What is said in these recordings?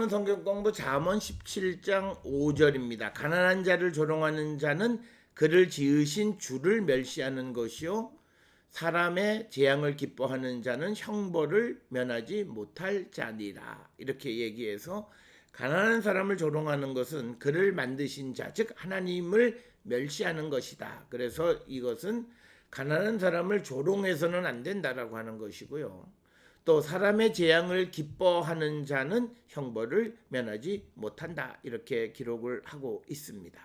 본문 성경 공부 잠언 17장 5절입니다. 가난한 자를 조롱하는 자는 그를 지으신 주를 멸시하는 것이요 사람의 재앙을 기뻐하는 자는 형벌을 면하지 못할 자니라. 이렇게 얘기해서 가난한 사람을 조롱하는 것은 그를 만드신 자, 즉 하나님을 멸시하는 것이다. 그래서 이것은 가난한 사람을 조롱해서는 안 된다라고 하는 것이고요. 또 사람의 재앙을 기뻐하는 자는 형벌을 면하지 못한다. 이렇게 기록을 하고 있습니다.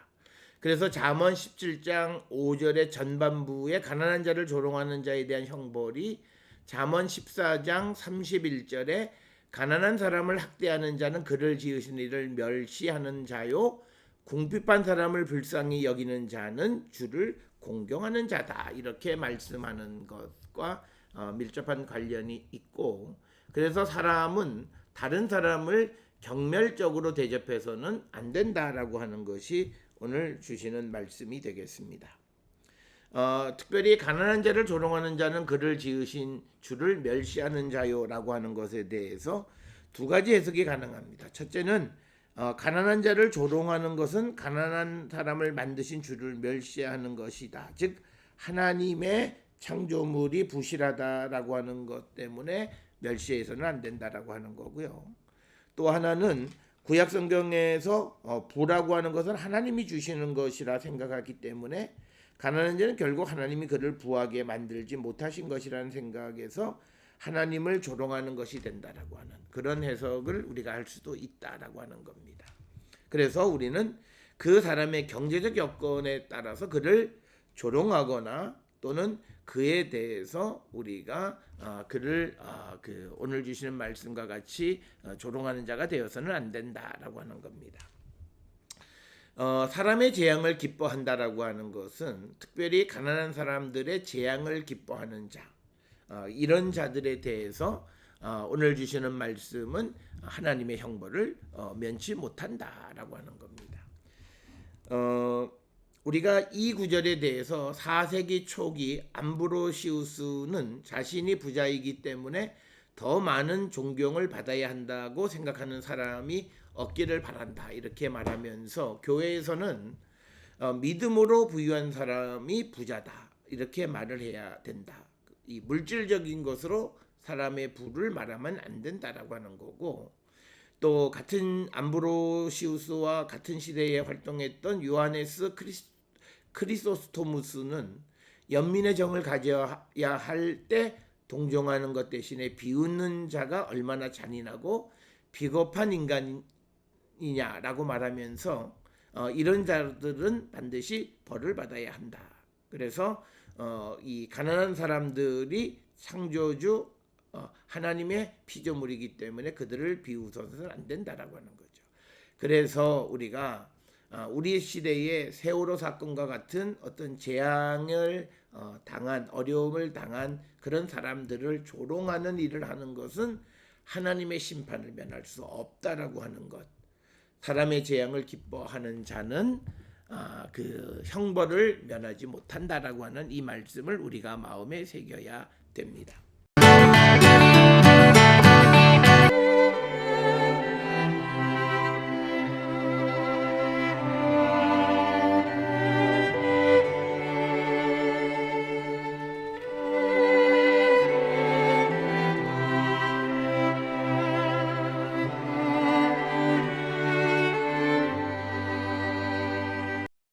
그래서 잠언 17장 5절의 전반부에 가난한 자를 조롱하는 자에 대한 형벌이 잠언 14장 31절에 가난한 사람을 학대하는 자는 그를 지으신 이를 멸시하는 자요 궁핍한 사람을 불쌍히 여기는 자는 주를 공경하는 자다. 이렇게 말씀하는 것과 밀접한 관련이 있고, 그래서 사람은 다른 사람을 경멸적으로 대접해서는 안 된다라고 하는 것이 오늘 주시는 말씀이 되겠습니다. 특별히 가난한 자를 조롱하는 자는 그를 지으신 주를 멸시하는 자요라고 하는 것에 대해서 두 가지 해석이 가능합니다. 첫째는 가난한 자를 조롱하는 것은 가난한 사람을 만드신 주를 멸시하는 것이다. 즉 하나님의 창조물이 부실하다라고 하는 것 때문에 멸시해서는 안 된다라고 하는 거고요. 또 하나는 구약 성경에서 부라고 하는 것은 하나님이 주시는 것이라 생각하기 때문에 가난한 자는 결국 하나님이 그를 부하게 만들지 못하신 것이라는 생각에서 하나님을 조롱하는 것이 된다라고 하는 그런 해석을 우리가 할 수도 있다라고 하는 겁니다. 그래서 우리는 그 사람의 경제적 여건에 따라서 그를 조롱하거나 또는 그에 대해서 우리가 그를 오늘 주시는 말씀과 같이 조롱하는 자가 되어서는 안 된다라고 하는 겁니다. 사람의 재앙을 기뻐한다라고 하는 것은 특별히 가난한 사람들의 재앙을 기뻐하는 자, 이런 자들에 대해서 오늘 주시는 말씀은 하나님의 형벌을 면치 못한다라고 하는 겁니다. 우리가 이 구절에 대해서 4세기 초기 암브로시우스는 자신이 부자이기 때문에 더 많은 존경을 받아야 한다고 생각하는 사람이 없기를 바란다. 이렇게 말하면서 교회에서는 믿음으로 부유한 사람이 부자다. 이렇게 말을 해야 된다. 이 물질적인 것으로 사람의 부를 말하면 안 된다라고 하는 거고, 또 같은 암브로시우스와 같은 시대에 활동했던 요하네스 크리소스토무스는 연민의 정을 가져야 할 때 동정하는 것 대신에 비웃는 자가 얼마나 잔인하고 비겁한 인간이냐라고 말하면서 이런 자들은 반드시 벌을 받아야 한다. 그래서 이 가난한 사람들이 창조주 하나님의 피조물이기 때문에 그들을 비웃어서는 안 된다라고 하는 거죠. 그래서 우리가 우리 시대의 세월호 사건과 같은 어떤 재앙을 당한 어려움을 당한 그런 사람들을 조롱하는 일을 하는 것은 하나님의 심판을 면할 수 없다라고 하는 것. 사람의 재앙을 기뻐하는 자는 그 형벌을 면하지 못한다라고 하는 이 말씀을 우리가 마음에 새겨야 됩니다.